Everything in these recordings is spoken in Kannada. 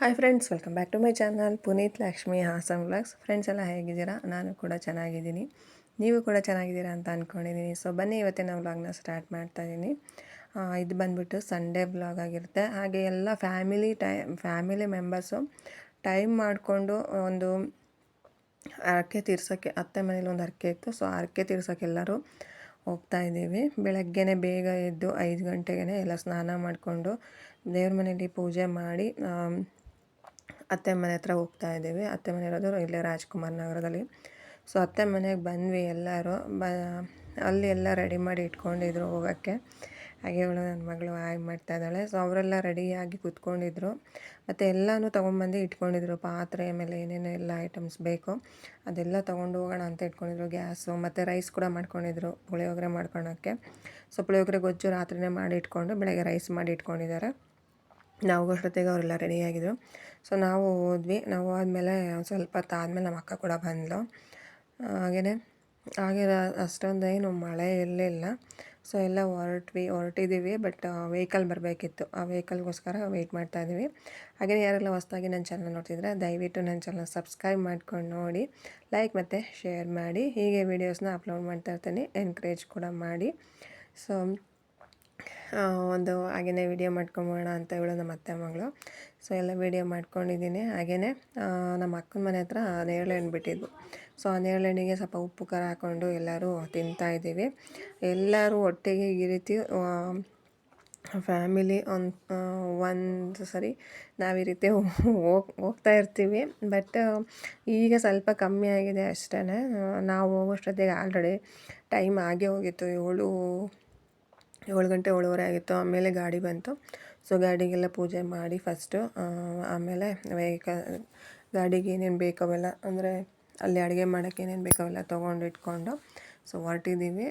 Hi friends, welcome back to my channel Puneeth Lakshmi Hassan vlogs. Friends ಎಲ್ಲ ಹೇಗಿದ್ದೀರಾ? ನಾನು ಕೂಡ ಚೆನ್ನಾಗಿದ್ದೀನಿ, ನೀವು ಕೂಡ ಚೆನ್ನಾಗಿದ್ದೀರಾ ಅಂತ ಅಂದ್ಕೊಂಡಿದ್ದೀನಿ. ಸೊ ಬನ್ನಿ, ಇವತ್ತಿನ ವ್ಲಾಗ್ನ ಸ್ಟಾರ್ಟ್ ಮಾಡ್ತಾ ಇದ್ದೀನಿ. ಇದು ಬಂದುಬಿಟ್ಟು ಸಂಡೇ ವ್ಲಾಗ್ ಆಗಿರುತ್ತೆ. ಹಾಗೆ ಎಲ್ಲ ಫ್ಯಾಮಿಲಿ ಮೆಂಬರ್ಸು ಟೈಮ್ ಮಾಡಿಕೊಂಡು ಒಂದು ಹರಕೆ ತೀರ್ಸೋಕ್ಕೆ, ಅತ್ತೆ ಮನೇಲಿ ಒಂದು ಹರಕೆ ಇತ್ತು. ಸೊ ಹರಕೆ ತೀರ್ಸೋಕ್ಕೆ ಎಲ್ಲರೂ ಹೋಗ್ತಾ ಇದ್ದೀವಿ. ಬೆಳಗ್ಗೆನೇ ಬೇಗ ಎದ್ದು 5 ಗಂಟೆಗೆ ಎಲ್ಲ ಸ್ನಾನ ಮಾಡಿಕೊಂಡು ದೇವ್ರ ಮನೇಲಿ ಪೂಜೆ ಮಾಡಿ ಅತ್ತೆ ಮನೆ ಹತ್ರ ಹೋಗ್ತಾ ಇದ್ದೀವಿ. ಅತ್ತೆ ಮನೆ ಇರೋದು ಇಲ್ಲೇ ರಾಜ್ಕುಮಾರ್ ನಗರದಲ್ಲಿ. ಸೊ ಅತ್ತೆ ಮನೆಗೆ ಬಂದ್ವಿ ಎಲ್ಲರೂ. ಅಲ್ಲಿ ಎಲ್ಲ ರೆಡಿ ಮಾಡಿ ಇಟ್ಕೊಂಡಿದ್ರು ಹೋಗೋಕ್ಕೆ. ಹಾಗೆ ಇವಳು ನನ್ನ ಮಗಳು ಹಾಯ್ ಮಾಡ್ತಾ ಇದ್ದಾಳೆ. ಸೊ ಅವರೆಲ್ಲ ರೆಡಿಯಾಗಿ ಕೂತ್ಕೊಂಡಿದ್ರು. ಮತ್ತು ಎಲ್ಲನೂ ತೊಗೊಂಬಂದು ಇಟ್ಕೊಂಡಿದ್ರು. ಪಾತ್ರೆ ಆಮೇಲೆ ಏನೇನು ಎಲ್ಲ ಐಟಮ್ಸ್ ಬೇಕು ಅದೆಲ್ಲ ತೊಗೊಂಡು ಹೋಗೋಣ ಅಂತ ಇಟ್ಕೊಂಡಿದ್ರು. ಗ್ಯಾಸು ಮತ್ತು ರೈಸ್ ಕೂಡ ಮಾಡ್ಕೊಂಡಿದ್ರು ಪುಳಿಯೋಗರೆ ಮಾಡ್ಕೊಳೋಕ್ಕೆ. ಸೊ ಪುಳಿಯೋಗರೆ ಗೊಜ್ಜು ರಾತ್ರಿನೇ ಮಾಡಿ ಇಟ್ಕೊಂಡು ಬೆಳಗ್ಗೆ ರೈಸ್ ಮಾಡಿ ಇಟ್ಕೊಂಡಿದ್ದಾರೆ. ನಾವು ಅಷ್ಟೊತ್ತಿಗೆ ಅವರೆಲ್ಲ ರೆಡಿಯಾಗಿದ್ದರು. ಸೊ ನಾವು ಹೋದ್ವಿ. ನಾವು ಆದಮೇಲೆ ಸ್ವಲ್ಪ ಹೊತ್ತು ಆದಮೇಲೆ ನಮ್ಮ ಅಕ್ಕ ಕೂಡ ಬಂದಳು. ಹಾಗೆ ಅಷ್ಟೊಂದೇನು ಮಳೆ ಇರಲಿಲ್ಲ. ಸೊ ಎಲ್ಲ ಹೊರಟಿದ್ದೀವಿ. ಬಟ್ ವೆಹಿಕಲ್ ಬರಬೇಕಿತ್ತು. ಆ ವೆಹಿಕಲ್ಗೋಸ್ಕರ ವೆಯ್ಟ್ ಮಾಡ್ತಾಯಿದ್ದೀವಿ. ಹಾಗೆ ಯಾರೆಲ್ಲ ಹೊಸದಾಗಿ ನನ್ನ ಚಾನಲ್ ನೋಡ್ತಿದ್ರೆ ದಯವಿಟ್ಟು ನನ್ನ ಚಾನಲ್ ಸಬ್ಸ್ಕ್ರೈಬ್ ಮಾಡ್ಕೊಂಡು ನೋಡಿ, ಲೈಕ್ ಮತ್ತು ಶೇರ್ ಮಾಡಿ. ಹೀಗೆ ವೀಡಿಯೋಸ್ನ ಅಪ್ಲೋಡ್ ಮಾಡ್ತಾಯಿರ್ತೀನಿ, ಎನ್ಕರೇಜ್ ಕೂಡ ಮಾಡಿ. ಸೊ ಹಾಗೆಯೇ ವೀಡಿಯೋ ಮಾಡ್ಕೊಂಬೋಣ ಅಂತ ಹೇಳೋ ನಮ್ಮ ಅತ್ತೆ ಮಗಳು. ಸೊ ಎಲ್ಲ ವೀಡಿಯೋ ಮಾಡ್ಕೊಂಡಿದ್ದೀನಿ. ಹಾಗೆಯೇ ನಮ್ಮ ಅಕ್ಕನ ಮನೆ ಹತ್ರ ನೇರಳೆ ಹಣ್ಣು ಬಿಟ್ಟಿದ್ವು. ಸೊ ಆ ನೇರಳೆ ಹಣ್ಣಿಗೆ ಸ್ವಲ್ಪ ಉಪ್ಪು ಖಾರ ಹಾಕ್ಕೊಂಡು ಎಲ್ಲರೂ ತಿಂತಾಯಿದ್ದೀವಿ. ಎಲ್ಲರೂ ಒಟ್ಟಿಗೆ ಈ ರೀತಿ ಫ್ಯಾಮಿಲಿ ಒಂದು ಸರಿ ನಾವು ಈ ರೀತಿ ಹೋಗ್ತಾ ಇರ್ತೀವಿ. ಬಟ್ ಈಗ ಸ್ವಲ್ಪ ಕಮ್ಮಿ ಆಗಿದೆ ಅಷ್ಟೇ. ನಾವು ಹೋಗೋಷ್ಟೊತ್ತಿಗೆ ಆಲ್ರೆಡಿ ಟೈಮ್ ಆಗೇ ಹೋಗಿತ್ತು. 7 ಗಂಟೆ 7:15 ಆಗಿತ್ತು. ಆಮೇಲೆ ಗಾಡಿ ಬಂತು. ಸೊ ಗಾಡಿಗೆಲ್ಲ ಪೂಜೆ ಮಾಡಿ ಫಸ್ಟು, ಆಮೇಲೆ ಗಾಡಿಗೆ ಏನೇನು ಬೇಕು ಅವೆಲ್ಲ, ಅಂದರೆ ಅಲ್ಲಿ ಅಡುಗೆ ಮಾಡೋಕ್ಕೆ ಏನೇನು ಬೇಕು ಅವೆಲ್ಲ ತೊಗೊಂಡು ಇಟ್ಕೊಂಡು ಸೊ ಹೊರಟಿದ್ದೀವಿ.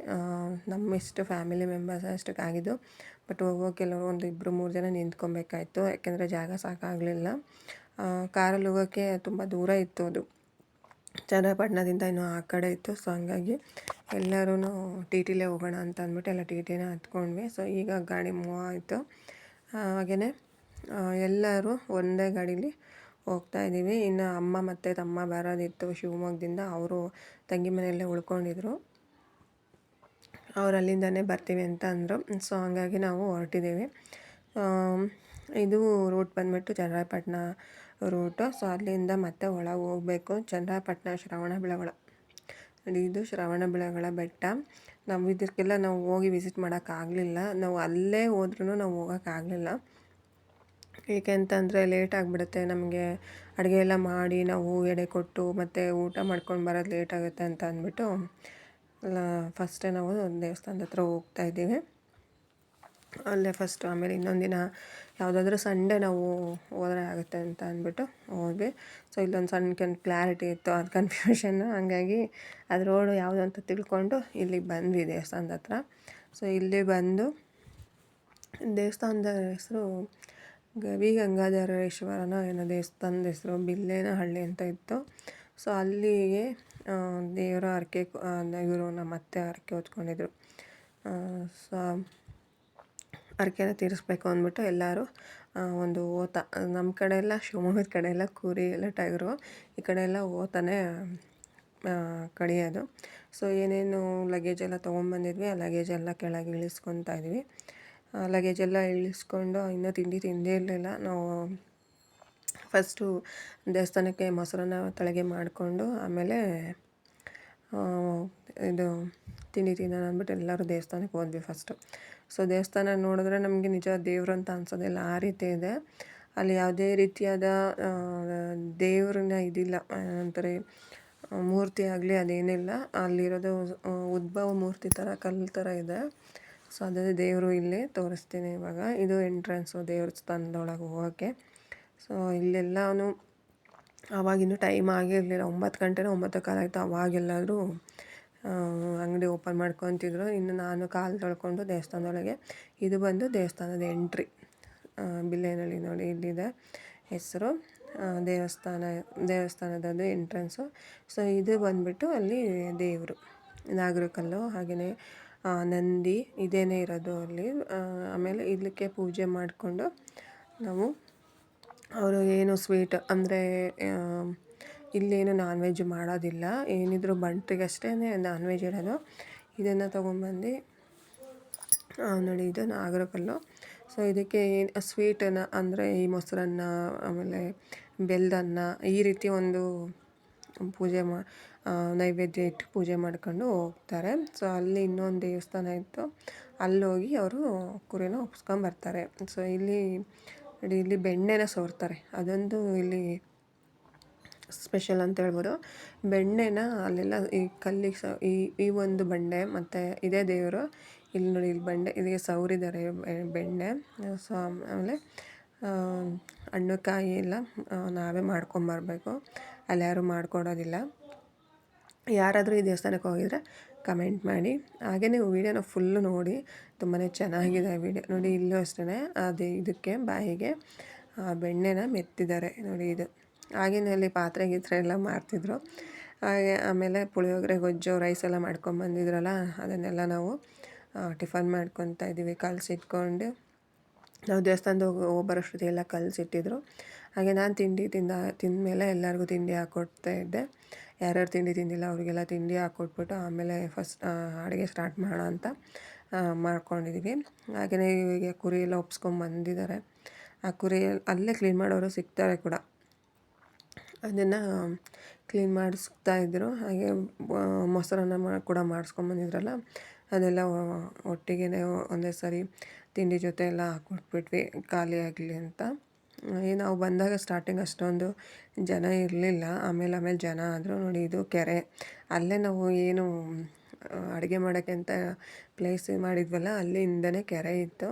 ನಮ್ಮಿಷ್ಟು ಫ್ಯಾಮಿಲಿ ಮೆಂಬರ್ಸ್ ಅಷ್ಟಕ್ಕಾಗಿದ್ದು. ಬಟ್ ಹೋಗೋಕೆ ಒಂದು 2-3 ಜನ ನಿಂತ್ಕೊಬೇಕಾಯ್ತು, ಯಾಕೆಂದರೆ ಜಾಗ ಸಾಕಾಗಲಿಲ್ಲ. ಕಾರಲ್ಲಿ ಹೋಗೋಕ್ಕೆ ತುಂಬ ದೂರ ಇತ್ತು. ಅದು ಚನ್ನರಾಯಪಟ್ಟಣದಿಂದ ಇನ್ನೂ ಆ ಕಡೆ ಇತ್ತು. ಸೊ ಹಂಗಾಗಿ ಎಲ್ಲರೂ ಟಿ.ಟಿಲೇ ಹೋಗೋಣ ಅಂತ ಅಂದ್ಬಿಟ್ಟು ಎಲ್ಲ ಟಿ.ಟಿನೇ ಹತ್ಕೊಂಡ್ವಿ. ಸೊ ಈಗ ಗಾಡಿ ಮೂವ್ ಆಯಿತು. ಹಾಗೆಯೇ ಎಲ್ಲರೂ ಒಂದೇ ಗಾಡೀಲಿ ಹೋಗ್ತಾಯಿದ್ದೀವಿ. ಇನ್ನು ಅಮ್ಮ ಮತ್ತು ತಮ್ಮ ಬರೋದಿತ್ತು ಶಿವಮೊಗ್ಗದಿಂದ. ಅವರು ತಂಗಿ ಮನೆಯಲ್ಲೇ ಉಳ್ಕೊಂಡಿದ್ರು. ಅವ್ರು ಅಲ್ಲಿಂದನೇ ಬರ್ತೀವಿ ಅಂತ ಅಂದರು. ಸೊ ಹಂಗಾಗಿ ನಾವು ಹೊರಟಿದ್ದೀವಿ. ಇದು ರೂಟ್ ಬಂದುಬಿಟ್ಟು ಚನ್ನರಾಯಪಟ್ಟಣ ರೂಟು. ಸೊ ಅಲ್ಲಿಂದ ಮತ್ತೆ ಒಳಗೆ ಹೋಗಬೇಕು. ಚನ್ನರಾಯಪಟ್ಟಣ ಶ್ರವಣಬೆಳಗೊಳ, ಇದು ಶ್ರವಣಬೆಳಗೊಳ ಬೆಟ್ಟ. ನಾವು ಇದಕ್ಕೆಲ್ಲ ನಾವು ಹೋಗಿ ವಿಸಿಟ್ ಮಾಡೋಕ್ಕಾಗಲಿಲ್ಲ. ನಾವು ಅಲ್ಲೇ ಹೋದ್ರೂ ನಾವು ಹೋಗೋಕ್ಕಾಗಲಿಲ್ಲ. ಏಕೆ ಅಂತಂದರೆ ಲೇಟ್ ಆಗಿಬಿಡುತ್ತೆ ನಮಗೆ. ಅಡುಗೆ ಎಲ್ಲ ಮಾಡಿ ನಾವು ಎಡೆ ಕೊಟ್ಟು ಮತ್ತು ಊಟ ಮಾಡ್ಕೊಂಡು ಬರೋದು ಲೇಟ್ ಆಗುತ್ತೆ ಅಂತ ಅಂದ್ಬಿಟ್ಟು ಫಸ್ಟೇ ನಾವು ದೇವಸ್ಥಾನದ ಹತ್ರ ಹೋಗ್ತಾಯಿದ್ದೀವಿ. ಅಲ್ಲೇ ಫಸ್ಟು. ಆಮೇಲೆ ಇನ್ನೊಂದು ದಿನ ಯಾವುದಾದ್ರೂ ಸಂಡೇ ನಾವು ಹೋದರೆ ಆಗುತ್ತೆ ಅಂತ ಅಂದ್ಬಿಟ್ಟು ಹೋದ್ವಿ. ಸೊ ಇಲ್ಲೊಂದು ಸಣ್ಣ ಕ್ಲಾರಿಟಿ ಇತ್ತು, ಅದು ಕನ್ಫ್ಯೂಷನ್ನು. ಹಂಗಾಗಿ ಅದು ರೋಡು ಯಾವುದು ಅಂತ ತಿಳ್ಕೊಂಡು ಇಲ್ಲಿಗೆ ಬಂದ್ವಿ ದೇವಸ್ಥಾನದ ಹತ್ರ. ಸೊ ಇಲ್ಲಿ ಬಂದು ದೇವಸ್ಥಾನದ ಹೆಸರು ಗವಿ ಗಂಗಾಧರೇಶ್ವರನ ಏನೋ ದೇವಸ್ಥಾನದ ಹೆಸರು, ಬಿಲ್ಲೇನಹಳ್ಳಿ ಅಂತ ಇತ್ತು. ಸೊ ಅಲ್ಲಿಗೆ ದೇವರ ಹರಕೆ ಇವರು ನಮ್ಮ ಅತ್ತೆ ಹರಕೆ ಹೊತ್ಕೊಂಡಿದ್ರು. ಸೊ ಹರಕೆನ ತೀರಿಸ್ಬೇಕು ಅಂದ್ಬಿಟ್ಟು ಎಲ್ಲರೂ ಒಂದು ಓತ, ನಮ್ಮ ಕಡೆ ಎಲ್ಲ ಶಿವಮೊಗ್ಗದ ಕಡೆ ಎಲ್ಲ ಕುರಿ ಎಲ್ಲ ಟಗರು, ಈ ಕಡೆ ಎಲ್ಲ ಓತನೇ ಕಡಿಯೋದು. ಸೊ ಏನೇನು ಲಗೇಜ್ ಎಲ್ಲ ತೊಗೊಂಬಂದಿದ್ವಿ ಆ ಲಗೇಜೆಲ್ಲ ಕೆಳಗೆ ಇಳಿಸ್ಕೊತಾ ಇದ್ವಿ. ಲಗೇಜೆಲ್ಲ ಇಳಿಸ್ಕೊಂಡು ಇನ್ನೂ ತಿಂಡಿ ತಿಂದೇ ಇರಲಿಲ್ಲ ನಾವು. ಫಸ್ಟು ದೇವಸ್ಥಾನಕ್ಕೆ ಮೊಸರನ್ನ ತಳಗೆ ಮಾಡಿಕೊಂಡು ಆಮೇಲೆ ಇದು ತಿಂಡಿ ತಿನ್ನೋಣ ಅಂದ್ಬಿಟ್ಟು ಎಲ್ಲರೂ ದೇವಸ್ಥಾನಕ್ಕೆ ಹೋದ್ವಿ ಫಸ್ಟು. ಸೊ ದೇವಸ್ಥಾನ ನೋಡಿದ್ರೆ ನಮಗೆ ನಿಜ ದೇವರು ಅಂತ ಅನ್ಸೋದಿಲ್ಲ, ಆ ರೀತಿ ಇದೆ. ಅಲ್ಲಿ ಯಾವುದೇ ರೀತಿಯಾದ ದೇವ್ರನ್ನ ಇದಿಲ್ಲ, ಅಂತಾರೆ ಮೂರ್ತಿ ಆಗಲಿ ಅದೇನಿಲ್ಲ. ಅಲ್ಲಿರೋದು ಉದ್ಭವ ಮೂರ್ತಿ ಥರ ಕಲ್ಲು ಥರ ಇದೆ. ಸೊ ಅದೇ ದೇವರು ಇಲ್ಲಿ ತೋರಿಸ್ತೀನಿ ಇವಾಗ. ಇದು ಎಂಟ್ರೆನ್ಸು ದೇವಸ್ಥಾನದೊಳಗೆ ಹೋಗೋಕ್ಕೆ. ಸೊ ಇಲ್ಲೆಲ್ಲನೂ ಆವಾಗಿನ್ನೂ ಟೈಮ್ ಆಗಿರಲಿಲ್ಲ. 9 ಗಂಟೆನೋ 9:15 ಆಯಿತು. ಅವಾಗೆಲ್ಲರೂ ಅಂಗಡಿ ಓಪನ್ ಮಾಡ್ಕೊತಿದ್ರು. ಇನ್ನು ನಾನು ಕಾಲು ತೊಳ್ಕೊಂಡು ದೇವಸ್ಥಾನದೊಳಗೆ. ಇದು ಬಂದು ದೇವಸ್ಥಾನದ ಎಂಟ್ರಿ, ಬಿಲ್ಲೇನಹಳ್ಳಿ ನೋಡಿ ಇಲ್ಲಿದೆ ಹೆಸರು. ದೇವಸ್ಥಾನದದು ಎಂಟ್ರೆನ್ಸು. ಸೊ ಇದು ಬಂದುಬಿಟ್ಟು ಅಲ್ಲಿ ದೇವರು ನಾಗರಕಲ್ಲು, ಹಾಗೆಯೇ ನಂದಿ ಇದೇನೇ ಇರೋದು ಅಲ್ಲಿ. ಆಮೇಲೆ ಇದಕ್ಕೆ ಪೂಜೆ ಮಾಡಿಕೊಂಡು ನಾವು ಅವರು ಏನು ಸ್ವೀಟ್ ಅಂದರೆ ಇಲ್ಲೇನು ನಾನ್ ವೆಜ್ ಮಾಡೋದಿಲ್ಲ, ಏನಿದ್ರು ಬಂಟ್ರಿಗಷ್ಟೇ ನಾನ್ ವೆಜ್ ಇರೋದು. ಇದನ್ನು ತೊಗೊಂಬಂದು ನೋಡಿ, ಇದು ನಾಗರಕಲ್ಲು. ಸೊ ಇದಕ್ಕೆ ಏನು ಸ್ವೀಟನ್ನು ಅಂದರೆ ಈ ಮೊಸರನ್ನ, ಆಮೇಲೆ ಬೆಲ್ಲದನ್ನ, ಈ ರೀತಿ ಒಂದು ಪೂಜೆ ನೈವೇದ್ಯ ಇಟ್ಟು ಪೂಜೆ ಮಾಡ್ಕೊಂಡು ಹೋಗ್ತಾರೆ. ಸೊ ಅಲ್ಲಿ ಇನ್ನೊಂದು ದೇವಸ್ಥಾನ ಇತ್ತು, ಅಲ್ಲೋಗಿ ಅವರು ಕುರಿನ ಒಪ್ಸ್ಕೊಂಬರ್ತಾರೆ. ಸೊ ಇಲ್ಲಿ ನೋಡಿ, ಇಲ್ಲಿ ಬೆಣ್ಣೆನ ಸೋರ್ತಾರೆ, ಅದೊಂದು ಇಲ್ಲಿ ಸ್ಪೆಷಲ್ ಅಂತ ಹೇಳ್ಬೋದು. ಬೆಣ್ಣೆನ ಅಲ್ಲೆಲ್ಲ ಈ ಕಲ್ಲಿಗೆ ಈ ಒಂದು ಬಂಡೆ ಮತ್ತು ಇದೇ ದೇವರು. ಇಲ್ಲಿ ನೋಡಿ, ಇಲ್ಲಿ ಬಂಡೆ ಇಲ್ಲಿಗೆ ಸವರಿದ್ದಾರೆ ಬೆಣ್ಣೆ. ಸೊ ಆಮೇಲೆ ಹಣ್ಣು ಕಾಯಿ ಎಲ್ಲ ನಾವೇ ಮಾಡ್ಕೊಂಬರ್ಬೇಕು, ಅಲ್ಲಿ ಯಾರೂ ಮಾಡ್ಕೊಡೋದಿಲ್ಲ. ಯಾರಾದರೂ ಈ ದೇವಸ್ಥಾನಕ್ಕೆ ಹೋಗಿದರೆ ಕಮೆಂಟ್ ಮಾಡಿ. ಹಾಗೆಯೇ ವೀಡಿಯೋನ ಫುಲ್ಲು ನೋಡಿ, ತುಂಬಾ ಚೆನ್ನಾಗಿದೆ ವೀಡಿಯೋ. ನೋಡಿ, ಇಲ್ಲೂ ಅಷ್ಟೇ ಅದು ಇದಕ್ಕೆ ಬಾಯಿಗೆ ಬೆಣ್ಣೆನ ಮೆತ್ತಿದ್ದಾರೆ ನೋಡಿ ಇದು. ಹಾಗೆಯೇ ಅಲ್ಲಿ ಪಾತ್ರೆ ಗೀತ್ರೆ ಎಲ್ಲ ಮಾಡ್ತಿದ್ರು. ಹಾಗೆ ಆಮೇಲೆ ಪುಳಿಯೋಗರೆ, ಗೊಜ್ಜು, ರೈಸ್ ಎಲ್ಲ ಮಾಡ್ಕೊಂಬಂದಿದ್ರಲ್ಲ, ಅದನ್ನೆಲ್ಲ ನಾವು ಟಿಫನ್ ಮಾಡ್ಕೊತಾ ಇದ್ದೀವಿ ಕಲಸಿಟ್ಕೊಂಡು. ನಾವು ದೇವಸ್ಥಾನದ ಹೋಗ್ಬರೋಷ್ಟೊತ್ತಿ ಎಲ್ಲ ಕಲಸಿಟ್ಟಿದ್ರು. ಹಾಗೆ ನಾನು ತಿಂಡಿ ತಿಂದಮೇಲೆ ಎಲ್ಲರಿಗೂ ತಿಂಡಿ ಹಾಕ್ಕೊಡ್ತಾ ಇದ್ದೆ. ಯಾರ್ಯಾರು ತಿಂಡಿ ತಿಂದಿಲ್ಲ ಅವರಿಗೆಲ್ಲ ತಿಂಡಿ ಹಾಕ್ಕೊಟ್ಬಿಟ್ಟು ಆಮೇಲೆ ಫಸ್ಟ್ ಅಡುಗೆ ಸ್ಟಾರ್ಟ್ ಮಾಡೋಣ ಅಂತ ಮಾಡ್ಕೊಂಡಿದ್ದೀವಿ. ಹಾಗೆಯೇ ಇವಾಗ ಕುರಿ ಎಲ್ಲ ಒಪ್ಸ್ಕೊಂಬಂದಿದ್ದಾರೆ. ಆ ಕುರಿ ಅಲ್ಲೇ ಕ್ಲೀನ್ ಮಾಡೋರು ಸಿಗ್ತಾರೆ ಕೂಡ, ಅದನ್ನು ಕ್ಲೀನ್ ಮಾಡಿಸ್ತಾಯಿದ್ರು. ಹಾಗೆ ಮೊಸರನ್ನ ಕೂಡ ಮಾಡಿಸ್ಕೊಂಬಂದಿದ್ರಲ್ಲ, ಅದೆಲ್ಲ ಒಟ್ಟಿಗೆ ಒಂದೇ ಸರಿ ತಿಂಡಿ ಜೊತೆ ಎಲ್ಲ ಹಾಕ್ಕೊಟ್ಬಿಟ್ವಿ ಖಾಲಿ ಆಗಲಿ ಅಂತ. ನಾವು ಬಂದಾಗ ಸ್ಟಾರ್ಟಿಂಗ್ ಅಷ್ಟೊಂದು ಜನ ಇರಲಿಲ್ಲ, ಆಮೇಲೆ ಜನ ಆದರು. ನೋಡಿ, ಇದು ಕೆರೆ, ಅಲ್ಲೇ ನಾವು ಏನು ಅಡುಗೆ ಮಾಡೋಕ್ಕೆ ಅಂತ ಪ್ಲೇಸ್ ಮಾಡಿದ್ವಲ್ಲ, ಅಲ್ಲಿಂದನೇ ಕೆರೆ ಇತ್ತು.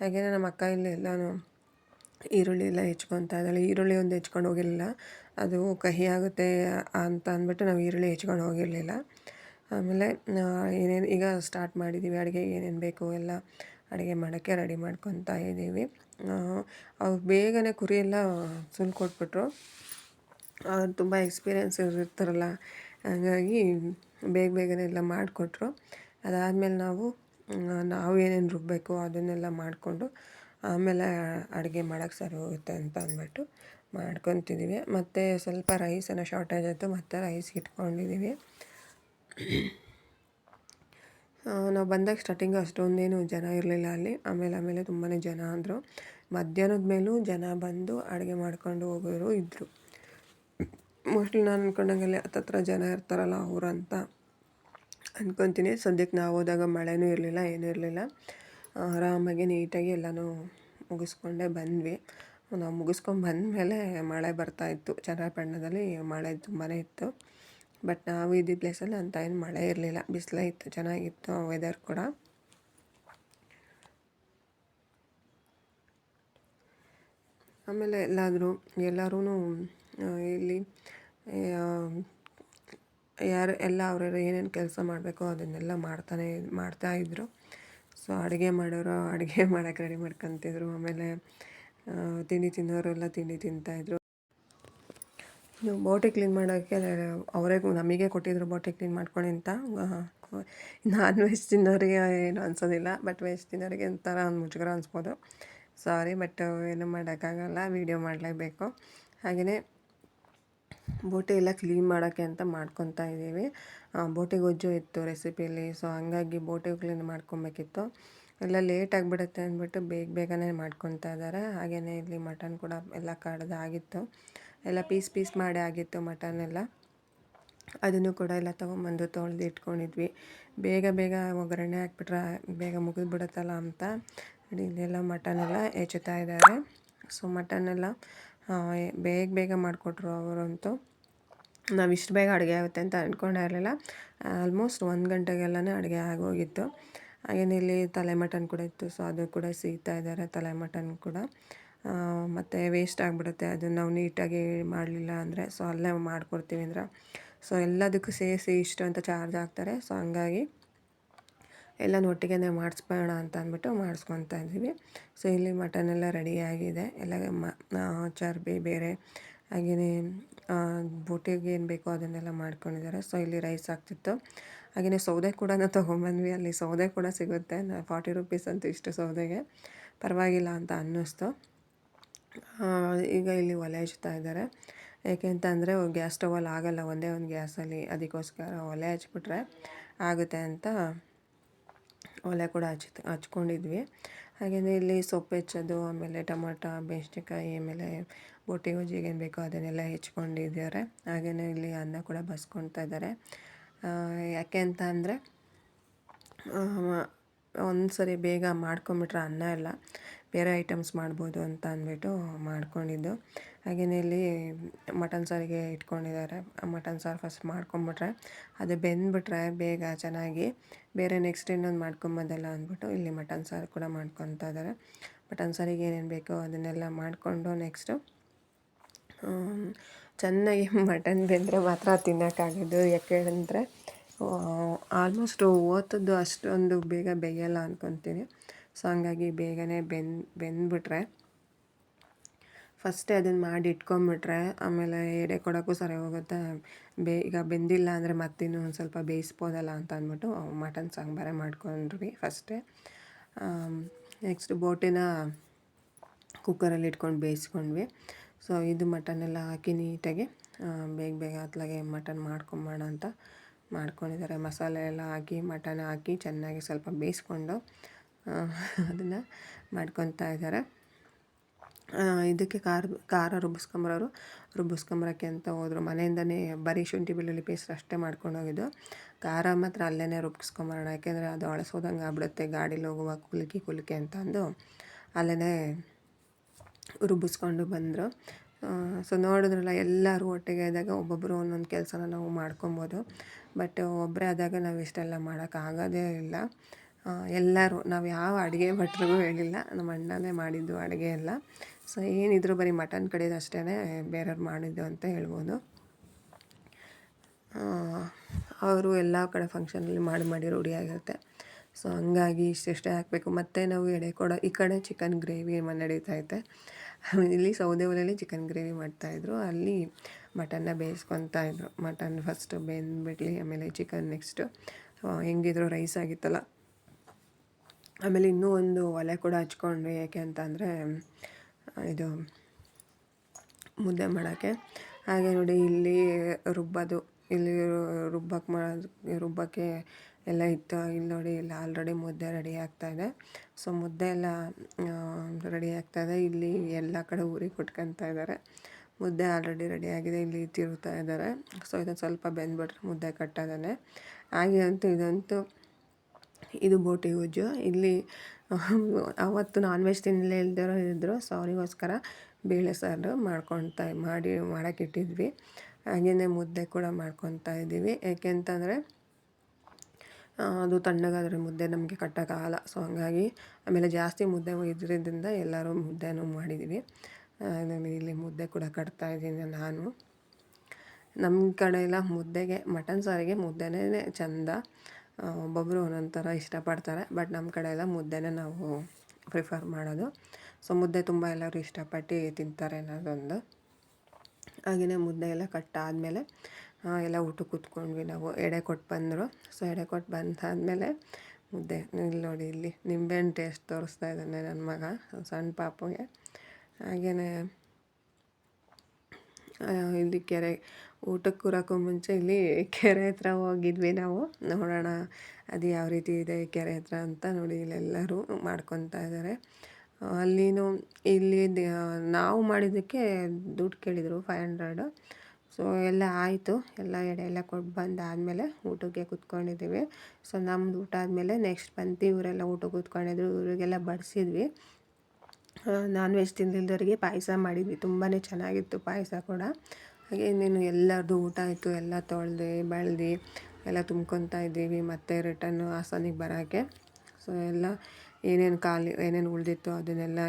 ಹಾಗೆಯೇ ನಮ್ಮ ಅಕ್ಕ ಇಲ್ಲಿ ಎಲ್ಲನೂ ಈರುಳ್ಳಿ ಎಲ್ಲ ಹೆಚ್ಕೊತಾ ಇದ್ದಾಳೆ. ಈರುಳ್ಳಿ ಒಂದು ಹೆಚ್ಕೊಂಡು ಹೋಗಿರಲಿಲ್ಲ, ಅದು ಕಹಿ ಆಗುತ್ತೆ ಅಂತ ಅಂದ್ಬಿಟ್ಟು ನಾವು ಈರುಳ್ಳಿ ಹೆಚ್ಕೊಂಡು ಹೋಗಿರಲಿಲ್ಲ. ಆಮೇಲೆ ಏನೇನು ಈಗ ಸ್ಟಾರ್ಟ್ ಮಾಡಿದ್ದೀವಿ, ಅಡುಗೆ ಏನೇನು ಬೇಕು ಎಲ್ಲ ಅಡುಗೆ ಮಾಡೋಕ್ಕೆ ರೆಡಿ ಮಾಡ್ಕೊತಾ ಇದ್ದೀವಿ. ಅವ್ರು ಬೇಗನೆ ಕುರಿ ಎಲ್ಲ ಕೊಟ್ಬಿಟ್ರು. ಅವ್ರು ತುಂಬ ಎಕ್ಸ್ಪೀರಿಯೆನ್ಸ್ ಇರ್ತಾರಲ್ಲ, ಹಾಗಾಗಿ ಬೇಗನೆ ಎಲ್ಲ ಮಾಡಿಕೊಟ್ರು. ಅದಾದಮೇಲೆ ನಾವು ಏನೇನು ರುಬ್ಬಬೇಕು ಅದನ್ನೆಲ್ಲ ಮಾಡಿಕೊಂಡು ಆಮೇಲೆ ಅಡುಗೆ ಮಾಡೋಕ್ಕೆ ಸರಿ ಹೋಗುತ್ತೆ ಅಂತ ಅಂದ್ಬಿಟ್ಟು ಮಾಡ್ಕೊತಿದ್ದೀವಿ. ಮತ್ತು ಸ್ವಲ್ಪ ರೈಸನ್ನು ಶಾರ್ಟೇಜ್ ಆಯಿತು, ಮತ್ತು ರೈಸ್ ಇಟ್ಕೊಂಡಿದ್ದೀವಿ. ನಾವು ಬಂದಾಗ ಸ್ಟಾರ್ಟಿಂಗು ಅಷ್ಟೊಂದೇನು ಜನ ಇರಲಿಲ್ಲ ಅಲ್ಲಿ. ಆಮೇಲೆ ತುಂಬಾ ಜನ ಆದರು. ಮಧ್ಯಾಹ್ನದ ಮೇಲೂ ಜನ ಬಂದು ಅಡುಗೆ ಮಾಡ್ಕೊಂಡು ಹೋಗೋರು ಇದ್ದರು. ಮೋಸ್ಟ್ಲಿ ನಾನು ಅಂದ್ಕೊಂಡಂಗೆಲ್ಲ ಹತ್ತತ್ರ ಜನ ಇರ್ತಾರಲ್ಲ ಅವರಂತ ಅಂದ್ಕೊತೀನಿ. ಸದ್ಯಕ್ಕೆ ನಾವು ಹೋದಾಗ ಮಳೆನೂ ಇರಲಿಲ್ಲ, ಏನೂ ಇರಲಿಲ್ಲ. ಆರಾಮಾಗಿ ನೀಟಾಗಿ ಎಲ್ಲನೂ ಮುಗಿಸ್ಕೊಂಡೇ ಬಂದ್ವಿ. ನಾವು ಮುಗಿಸ್ಕೊಂಡು ಬಂದಮೇಲೆ ಮಳೆ ಬರ್ತಾಯಿತ್ತು. ಚನ್ನರಾಯಪಟ್ಟಣದಲ್ಲಿ ಮಳೆ ತುಂಬಾ ಇತ್ತು. ಬಟ್ ನಾವು ಇದ್ದಿದ್ದ ಪ್ಲೇಸಲ್ಲಿ ಅಂತ ಏನು ಮಳೆ ಇರಲಿಲ್ಲ, ಬಿಸಿಲೇ ಇತ್ತು, ಚೆನ್ನಾಗಿತ್ತು ವೆದರ್ ಕೂಡ. ಆಮೇಲೆ ಎಲ್ಲರೂ ಇಲ್ಲಿ ಎಲ್ಲ ಅವರವರು ಏನೇನು ಕೆಲಸ ಮಾಡಬೇಕೋ ಅದನ್ನೆಲ್ಲ ಮಾಡ್ತಾಯಿದ್ರು. ಸೊ ಅಡುಗೆ ಮಾಡೋರು ಅಡುಗೆ ಮಾಡೋಕ್ಕೆ ರೆಡಿ ಮಾಡ್ಕೊತಿದ್ರು. ಆಮೇಲೆ ತಿಂಡಿ ತಿನ್ನೋರೆಲ್ಲ ತಿಂಡಿ ತಿಂತಾಯಿದ್ರು. ಬೋಟಿ ಕ್ಲೀನ್ ಮಾಡೋಕ್ಕೆ ಅವರೇ ನಮಗೆ ಕೊಟ್ಟಿದ್ರು, ಬೋಟಿ ಕ್ಲೀನ್ ಮಾಡ್ಕೊಳ್ಳಿ ಅಂತ. ನಾನ್ ವೆಜ್ ತಿನ್ನೋರಿಗೆ ಏನು ಅನ್ಸೋದಿಲ್ಲ, ಬಟ್ ವೆಜ್ ತಿನ್ನೋರಿಗೆ ಒಂಥರ ಒಂದು ಮುಜುಗರ ಅನಿಸ್ಬೋದು. ಸಾರಿ, ಬಟ್ ಏನು ಮಾಡೋಕ್ಕಾಗಲ್ಲ, ವೀಡಿಯೋ ಮಾಡಲೇಬೇಕು. ಹಾಗೆಯೇ ಬೋಟಿ ಎಲ್ಲ ಕ್ಲೀನ್ ಮಾಡೋಕ್ಕೆ ಅಂತ ಮಾಡ್ಕೊತಾ ಇದ್ದೀವಿ. ಬೋಟಿ ಗೊಜ್ಜು ಇತ್ತು ರೆಸಿಪಿಯಲ್ಲಿ. ಸೊ ಹಂಗಾಗಿ ಬೋಟಿ ಕ್ಲೀನ್ ಮಾಡ್ಕೊಬೇಕಿತ್ತು. ಎಲ್ಲ ಲೇಟ್ ಆಗಿಬಿಡುತ್ತೆ ಅಂದ್ಬಿಟ್ಟು ಬೇಗನೆ ಮಾಡ್ಕೊತಾ ಇದ್ದಾರೆ. ಹಾಗೆಯೇ ಇಲ್ಲಿ ಮಟನ್ ಕೂಡ ಎಲ್ಲ ಕಡ್ದಾಗಿತ್ತು, ಎಲ್ಲ ಪೀಸ್ ಮಾಡಿ ಆಗಿತ್ತು ಮಟನ್ ಎಲ್ಲ. ಅದನ್ನು ಕೂಡ ಎಲ್ಲ ತೊಗೊಂಬಂದು ತೊಳೆದು ಇಟ್ಕೊಂಡಿದ್ವಿ. ಬೇಗ ಒಗ್ಗರಣೆ ಹಾಕ್ಬಿಟ್ರೆ ಬೇಗ ಮುಗಿದ್ಬಿಡುತ್ತಲ್ಲ ಅಂತ ಇಲ್ಲೆಲ್ಲ ಮಟನೆಲ್ಲ ಹೆಚ್ಚುತ್ತಾ ಇದ್ದಾರೆ. ಸೊ ಮಟನ್ನೆಲ್ಲ ಬೇಗ ಮಾಡಿಕೊಟ್ರು ಅವರಂತೂ. ನಾವು ಇಷ್ಟು ಬೇಗ ಅಡುಗೆ ಆಗುತ್ತೆ ಅಂತ ಅಂದ್ಕೊಂಡೇ ಇರಲಿಲ್ಲ. ಆಲ್ಮೋಸ್ಟ್ 1 ಗಂಟೆಗೆಲ್ಲನೇ ಅಡುಗೆ ಆಗೋಗಿತ್ತು. ಹಾಗೆಯೇ ಇಲ್ಲಿ ತಲೆ ಮಟನ್ ಕೂಡ ಇತ್ತು. ಸೊ ಅದು ಕೂಡ ಸಿಗ್ತಾ ಇದ್ದಾರೆ, ತಲೆ ಮಟನ್ ಕೂಡ. ಮತ್ತು ವೇಸ್ಟ್ ಆಗಿಬಿಡುತ್ತೆ ಅದನ್ನು ನಾವು ನೀಟಾಗಿ ಮಾಡಲಿಲ್ಲ ಅಂದರೆ. ಸೊ ಅಲ್ಲೇ ಮಾಡಿಕೊಡ್ತೀವಿ ಅಂದ್ರೆ, ಸೊ ಎಲ್ಲದಕ್ಕೂ ಸೇರಿಸಿ ಇಷ್ಟು ಅಂತ ಚಾರ್ಜ್ ಆಗ್ತಾರೆ. ಸೊ ಹಂಗಾಗಿ ಎಲ್ಲನೂ ಒಟ್ಟಿಗೆ ಮಾಡಿಸ್ಬೇಡ ಅಂತ ಅಂದ್ಬಿಟ್ಟು ಮಾಡಿಸ್ಕೊತಾ ಇದ್ದೀವಿ. ಸೊ ಇಲ್ಲಿ ಮಟನ್ ಎಲ್ಲ ರೆಡಿಯಾಗಿದೆ, ಎಲ್ಲ ಚರ್ಬಿ ಬೇರೆ, ಹಾಗೆಯೇ ಬೋಟಿಗೆ ಏನು ಬೇಕೋ ಅದನ್ನೆಲ್ಲ ಮಾಡ್ಕೊಂಡಿದ್ದಾರೆ. ಸೊ ಇಲ್ಲಿ ರೈಸ್ ಆಗ್ತಿತ್ತು. ಹಾಗೆಯೇ ಸೌದೆ ಕೂಡ ತೊಗೊಂಬಂದ್ವಿ. ಅಲ್ಲಿ ಸೌದೆ ಕೂಡ ಸಿಗುತ್ತೆ, 40 ರೂಪೀಸ್ ಅಂತೂ ಇಷ್ಟು ಸೌದೆಗೆ, ಪರವಾಗಿಲ್ಲ ಅಂತ ಅನ್ನಿಸ್ತು. ಈಗ ಇಲ್ಲಿ ಒಲೆ ಹಚ್ತಾ ಇದ್ದಾರೆ. ಏಕೆ ಅಂತಂದರೆ ಗ್ಯಾಸ್ ಸ್ಟವಲ್ಲಿ ಆಗೋಲ್ಲ, ಒಂದೇ ಒಂದು ಗ್ಯಾಸಲ್ಲಿ. ಅದಕ್ಕೋಸ್ಕರ ಒಲೆ ಹಚ್ಬಿಟ್ರೆ ಆಗುತ್ತೆ ಅಂತ ಒಲೆ ಕೂಡ ಹಚ್ಕೊಂಡಿದ್ವಿ. ಹಾಗೆಯೇ ಇಲ್ಲಿ ಸೊಪ್ಪು ಹೆಚ್ಚೋದು, ಆಮೇಲೆ ಟೊಮೊಟೊ, ಮೆಣಸಿನ್ಕಾಯಿ, ಆಮೇಲೆ ಬೋಟಿ ಗೊಜ್ಜಿಗೆ ಏನು ಬೇಕೋ ಅದನ್ನೆಲ್ಲ ಹೆಚ್ಕೊಂಡಿದ್ದಾರೆ. ಹಾಗೆಯೇ ಇಲ್ಲಿ ಅನ್ನ ಕೂಡ ಬಸ್ಕೊಳ್ತಾ ಇದ್ದಾರೆ. ಯಾಕೆ ಅಂತ ಅಂದರೆ ಒಂದು ಸರಿ ಬೇಗ ಮಾಡ್ಕೊಂಬಿಟ್ರೆ ಅನ್ನ ಎಲ್ಲ ಬೇರೆ ಐಟಮ್ಸ್ ಮಾಡ್ಬೋದು ಅಂತ ಅಂದ್ಬಿಟ್ಟು ಮಾಡ್ಕೊಂಡಿದ್ದು. ಹಾಗೆಯೇ ಇಲ್ಲಿ ಮಟನ್ ಸಾರಿಗೆ ಇಟ್ಕೊಂಡಿದ್ದಾರೆ. ಮಟನ್ ಸಾರು ಫಸ್ಟ್ ಮಾಡ್ಕೊಂಬಿಟ್ರೆ ಅದು ಬೆಂದ್ಬಿಟ್ರೆ ಬೇಗ ಚೆನ್ನಾಗಿ ಬೇರೆ ನೆಕ್ಸ್ಟ್ ಇನ್ನೊಂದು ಮಾಡ್ಕೊಂಬೋದಲ್ಲ ಅಂದ್ಬಿಟ್ಟು ಇಲ್ಲಿ ಮಟನ್ ಸಾರು ಕೂಡ ಮಾಡ್ಕೊತಾ ಇದ್ದಾರೆ. ಮಟನ್ ಸಾರಿಗೆ ಏನೇನು ಬೇಕೋ ಅದನ್ನೆಲ್ಲ ಮಾಡಿಕೊಂಡು ನೆಕ್ಸ್ಟು ಚೆನ್ನಾಗಿ ಮಟನ್ ಬೆಂದರೆ ಮಾತ್ರ ತಿನ್ನೋಕ್ಕಾಗೋದು. ಯಾಕೆ ಅಂದರೆ ಆಲ್ಮೋಸ್ಟು ಓತದ್ದು ಅಷ್ಟೊಂದು ಬೇಗ ಬೇಯಲ್ಲ ಅಂದ್ಕೊತೀನಿ. ಸೊ ಹಂಗಾಗಿ ಬೇಗನೆ ಬೆಂದ್ಬಿಟ್ರೆ ಫಸ್ಟೇ ಅದನ್ನು ಮಾಡಿ ಇಟ್ಕೊಂಬಿಟ್ರೆ ಆಮೇಲೆ ಎಡೆ ಕೊಡೋಕ್ಕೂ ಸರಿ ಹೋಗುತ್ತೆ. ಈಗ ಬೆಂದಿಲ್ಲ ಅಂದರೆ ಮತ್ತಿನ್ನೂ ಒಂದು ಸ್ವಲ್ಪ ಬೇಯಿಸ್ಬೋದಲ್ಲ ಅಂತ ಅಂದ್ಬಿಟ್ಟು ಮಟನ್ ಸಾಂಬಾರೇ ಮಾಡ್ಕೊಂಡ್ವಿ ಫಸ್ಟೇ. ನೆಕ್ಸ್ಟ್ ಬೋಟಿನ ಕುಕ್ಕರಲ್ಲಿ ಇಟ್ಕೊಂಡು ಬೇಯಿಸ್ಕೊಂಡ್ವಿ. ಸೊ ಇದು ಮಟನ್ನೆಲ್ಲ ಹಾಕಿ ನೀಟಾಗಿ ಬೇಗ ಅತ್ಲಾಗೆ ಮಟನ್ ಮಾಡ್ಕೊಂಬೋಣ ಅಂತ ಮಾಡ್ಕೊಂಡಿದ್ದಾರೆ. ಮಸಾಲೆ ಎಲ್ಲ ಹಾಕಿ ಮಟನ್ ಹಾಕಿ ಚೆನ್ನಾಗಿ ಸ್ವಲ್ಪ ಬೇಯಿಸ್ಕೊಂಡು ಅದನ್ನು ಮಾಡ್ಕೊತಾ ಇದ್ದಾರೆ. ಇದಕ್ಕೆ ಖಾರ ರುಬ್ಬಿಸ್ಕೊಂಬರೋಕ್ಕೆ ಅಂತ ಹೋದ್ರು. ಮನೆಯಿಂದನೇ ಬರೀ ಶುಂಠಿ ಬೆಳ್ಳುಳ್ಳಿ ಪೇಸ್ಟ್ ಅಷ್ಟೇ ಮಾಡ್ಕೊಂಡೋಗಿದ್ದು. ಖಾರ ಮಾತ್ರ ಅಲ್ಲೇ ರುಬ್ಬಿಸ್ಕೊಂಬರೋಣ, ಯಾಕೆಂದರೆ ಅದು ಅಳಸೋದಂಗೆ ಆಗ್ಬಿಡುತ್ತೆ ಗಾಡೀಲಿ ಹೋಗುವಾಗ ಕುಲುಕಿ ಅಂತ ಅಂದು ಅಲ್ಲೇ ರುಬ್ಬಿಸ್ಕೊಂಡು ಬಂದರು. ಸೊ ನೋಡಿದ್ರಲ್ಲ, ಎಲ್ಲರೂ ಒಟ್ಟಿಗೆ ಇದ್ದಾಗ ಒಬ್ಬೊಬ್ಬರು ಒಂದೊಂದು ಕೆಲಸನ ನಾವು ಮಾಡ್ಕೊಬೋದು. ಬಟ್ ಒಬ್ಬರೇ ಆದಾಗ ನಾವು ಇಷ್ಟೆಲ್ಲ ಮಾಡೋಕ್ಕಾಗೋದೇ ಇಲ್ಲ. ಎಲ್ಲರೂ ನಾವು ಯಾವ ಅಡುಗೆ ಭಟ್ರಿಗೂ ಹೇಳಿಲ್ಲ, ನಮ್ಮ ಅಣ್ಣನೇ ಮಾಡಿದ್ದು ಅಡುಗೆ ಎಲ್ಲ. ಸೊ ಏನಿದ್ರು ಬರೀ ಮಟನ್ ಕಡೆದು ಅಷ್ಟೇ ಬೇರೆಯವ್ರು ಮಾಡಿದ್ದು ಅಂತ ಹೇಳ್ಬೋದು. ಅವರು ಎಲ್ಲ ಕಡೆ ಫಂಕ್ಷನಲ್ಲಿ ಮಾಡಿ ರೂಢಿಯಾಗಿರುತ್ತೆ. ಸೊ ಹಂಗಾಗಿ ಇಷ್ಟೆಷ್ಟೇ ಹಾಕಬೇಕು. ಮತ್ತು ನಾವು ಈ ಕಡೆ ಚಿಕನ್ ಗ್ರೇವಿ ನಡೀತೈತೆ. ಇಲ್ಲಿ ಸೌದೆ ಒಲೆಯಲ್ಲಿ ಚಿಕನ್ ಗ್ರೇವಿ ಮಾಡ್ತಾಯಿದ್ರು. ಅಲ್ಲಿ ಮಟನ್ನ ಬೇಯಿಸ್ಕೊತಾ ಇದ್ರು. ಮಟನ್ ಫಸ್ಟು ಬೆಂದ್ಬಿಡ್ಲಿ, ಆಮೇಲೆ ಚಿಕನ್ ನೆಕ್ಸ್ಟು. ಹೆಂಗಿದ್ರು ರೈಸ್ ಆಗಿತ್ತಲ್ಲ. ಆಮೇಲೆ ಇನ್ನೂ ಒಂದು ಒಲೆ ಕೂಡ ಹಚ್ಕೊಂಡ್ವಿ. ಏಕೆ ಅಂತ ಅಂದರೆ ಇದು ಮುದ್ದೆ ಮಾಡೋಕ್ಕೆ. ಹಾಗೆ ನೋಡಿ ಇಲ್ಲಿ ಇಲ್ಲಿ ರುಬ್ಬಕ್ಕೆ ಎಲ್ಲ ಇತ್ತು. ಇಲ್ಲಿ ನೋಡಿ ಇಲ್ಲಿ ಆಲ್ರೆಡಿ ಮುದ್ದೆ ರೆಡಿ ಆಗ್ತಾಯಿದೆ. ಸೊ ಮುದ್ದೆ ಎಲ್ಲ ರೆಡಿ ಆಗ್ತಾಯಿದೆ. ಇಲ್ಲಿ ಎಲ್ಲ ಕಡೆ ಊರಿಗೆ ಕೊಟ್ಕೊತಾ ಇದ್ದಾರೆ. ಮುದ್ದೆ ಆಲ್ರೆಡಿ ರೆಡಿಯಾಗಿದೆ. ಇಲ್ಲಿ ತಿರುಗ್ತಾ ಇದ್ದಾರೆ. ಸೊ ಇದನ್ನು ಸ್ವಲ್ಪ ಬೆಂದ್ಬಿಟ್ರೆ ಮುದ್ದೆ ಕಟ್ಟೋದೇ. ಹಾಗೆ ಇದು ಬೋಟಿ ಗೊಜ್ಜು. ಇಲ್ಲಿ ಅವತ್ತು ನಾನ್ ವೆಜ್ ತಿನ್ನಲೇ ಇದ್ದರು. ಸೊ ಅವರಿಗೋಸ್ಕರ ಬೇಳೆ ಸಾರು ಮಾಡೋಕ್ಕಿಟ್ಟಿದ್ವಿ. ಹಾಗೆಯೇ ಮುದ್ದೆ ಕೂಡ ಮಾಡ್ಕೊತಾ ಇದ್ದೀವಿ. ಏಕೆ ಅಂತಂದರೆ ಅದು ತಣ್ಣಗಾದರೆ ಮುದ್ದೆ ನಮಗೆ ಕಟ್ಟೋಕ್ಕಾಗಲ್ಲ. ಸೊ ಹಂಗಾಗಿ ಆಮೇಲೆ ಜಾಸ್ತಿ ಮುದ್ದೆ ಇದ್ರಿಂದ ಎಲ್ಲರೂ ಮುದ್ದೆನೂ ಮಾಡಿದ್ದೀವಿ. ಇಲ್ಲಿ ಮುದ್ದೆ ಕೂಡ ಕಟ್ತಾಯಿದ್ದೀನಿ ನಾನು. ನಮ್ಮ ಕಡೆ ಎಲ್ಲ ಮಟನ್ ಸಾರಿಗೆ ಮುದ್ದೆನೇ ಚೆಂದ. ಒಬ್ಬೊಬ್ಬರು ಒಂದೊಂದು ಥರ ಇಷ್ಟಪಡ್ತಾರೆ. ಬಟ್ ನಮ್ಮ ಕಡೆ ಎಲ್ಲ ಮುದ್ದೆನೇ ನಾವು ಪ್ರಿಫರ್ ಮಾಡೋದು. ಸೊ ಮುದ್ದೆ ತುಂಬ ಎಲ್ಲರೂ ಇಷ್ಟಪಟ್ಟು ತಿಂತಾರೆ ಅನ್ನೋದೊಂದು. ಹಾಗೆಯೇ ಮುದ್ದೆ ಎಲ್ಲ ಕಟ್ಟಾದಮೇಲೆ ಎಲ್ಲ ಊಟಕ್ಕೆ ಕೂತ್ಕೊಂಡ್ವಿ ನಾವು. ಎಡೆ ಕೊಟ್ಟು ಬಂದರು. ಸೊ ಎಡೆ ಕೊಟ್ಟು ಬಂದಾದಮೇಲೆ ಮುದ್ದೆ ಇಲ್ಲಿ ನೋಡಿ, ಇಲ್ಲಿ ನಿಂಬೆಹಣ್ಣು ಟೇಸ್ಟ್ ತೋರಿಸ್ತಾ ಇದ್ದಾನೆ ನನ್ನ ಮಗ, ಸಣ್ಣ ಪಾಪುಗೆ. ಹಾಗೆಯೇ ಇಲ್ಲಿ ಊಟಕ್ಕೆ ಕೂರೋಕ್ಕೂ ಮುಂಚೆ ಇಲ್ಲಿ ಕೆರೆ ಹತ್ರ ಹೋಗಿದ್ವಿ ನಾವು. ನೋಡೋಣ ಅದು ಯಾವ ರೀತಿ ಇದೆ ಕೆರೆ ಹತ್ರ ಅಂತ. ನೋಡಿ ಇಲ್ಲೆಲ್ಲರೂ ಮಾಡ್ಕೊತಾ ಇದ್ದಾರೆ. ಇಲ್ಲಿ ನಾವು ಮಾಡಿದ್ದಕ್ಕೆ ದುಡ್ಡು ಕೇಳಿದರು 500. ಸೊ ಎಲ್ಲ ಆಯಿತು. ಎಲ್ಲ ಎಡೆ ಎಲ್ಲ ಕೊಟ್ಟು ಬಂದಾದಮೇಲೆ ಊಟಕ್ಕೆ ಕೂತ್ಕೊಂಡಿದ್ದೀವಿ. ಸೊ ನಮ್ಮದು ಊಟ ಆದಮೇಲೆ ನೆಕ್ಸ್ಟ್ ಬಂತು. ಇವರೆಲ್ಲ ಊಟಕ್ಕೆ ಕೂತ್ಕೊಂಡಿದ್ರು. ಇವರಿಗೆಲ್ಲ ಬಡಿಸಿದ್ವಿ. ನಾನ್ ವೆಜ್ ತಿಂದಿಲ್ದವರಿಗೆ ಪಾಯಸ ಮಾಡಿದ್ವಿ. ತುಂಬಾ ಚೆನ್ನಾಗಿತ್ತು ಪಾಯಸ ಕೂಡ. ಹಾಗೆ ಇನ್ನೇನು ಎಲ್ಲರದ್ದು ಊಟ ಆಯಿತು. ಎಲ್ಲ ತೊಳೆದು ಬೆಳೆದು ಎಲ್ಲ ತುಂಬ್ಕೊತಾ ಇದ್ದೀವಿ. ಮತ್ತು ರಿಟರ್ನು ಹಾಸನಿಗೆ ಬರೋಕ್ಕೆ. ಸೊ ಎಲ್ಲ ಏನೇನು ಉಳಿದಿತ್ತು ಅದನ್ನೆಲ್ಲ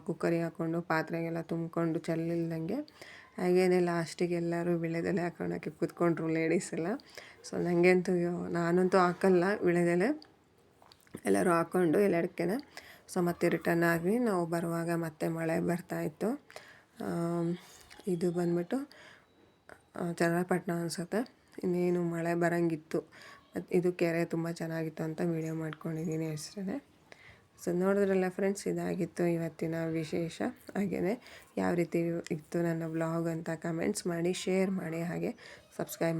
ಕುಕ್ಕರಿಗೆ ಹಾಕ್ಕೊಂಡು ಪಾತ್ರೆಗೆಲ್ಲ ತುಂಬಿಕೊಂಡು ಚೆಲ್ಲಿಲ್ದಂಗೆ. ಹಾಗೆಯೇ ಲಾಸ್ಟಿಗೆ ಎಲ್ಲರೂ ವೀಳ್ಯದೆಲೆ ಹಾಕೋಳಕ್ಕೆ ಕೂತ್ಕೊಂಡ್ರು ಲೇಡೀಸ್ ಎಲ್ಲ. ಸೊ ನಾನಂತೂ ಹಾಕಲ್ಲ ವೀಳ್ಯದೆಲೆ. ಎಲ್ಲರೂ ಹಾಕ್ಕೊಂಡು ಎಲ್ಲದಕ್ಕೆನ. ಸೊ ಮತ್ತೆ ರಿಟರ್ನ್ ಆದ್ವಿ. ನಾವು ಬರುವಾಗ ಮತ್ತೆ ಮಳೆ ಬರ್ತಾಯಿತ್ತು. ಇದು ಬಂದ್ಬಿಟ್ಟು ಚನ್ನರಾಯಪಟ್ಟಣ ಅನಿಸುತ್ತೆ. ಇನ್ನೇನು ಮಳೆ ಬರೋಂಗಿತ್ತು. ಇದು ಕೆರೆ ತುಂಬ ಚೆನ್ನಾಗಿತ್ತು ಅಂತ ವೀಡಿಯೋ ಮಾಡ್ಕೊಂಡಿದ್ದೀನಿ ಅಷ್ಟೇ. ಸೊ ನೋಡಿದ್ರಲ್ಲ ಫ್ರೆಂಡ್ಸ್, ಇದಾಗಿತ್ತು ಇವತ್ತಿನ ವಿಶೇಷ. ಹಾಗೆಯೇ ಯಾವ ರೀತಿ ಇತ್ತು ನನ್ನ ವ್ಲಾಗ್ ಅಂತ ಕಮೆಂಟ್ಸ್ ಮಾಡಿ, ಶೇರ್ ಮಾಡಿ, ಹಾಗೆ ಸಬ್ಸ್ಕ್ರೈಬ್ ಮಾಡಿ.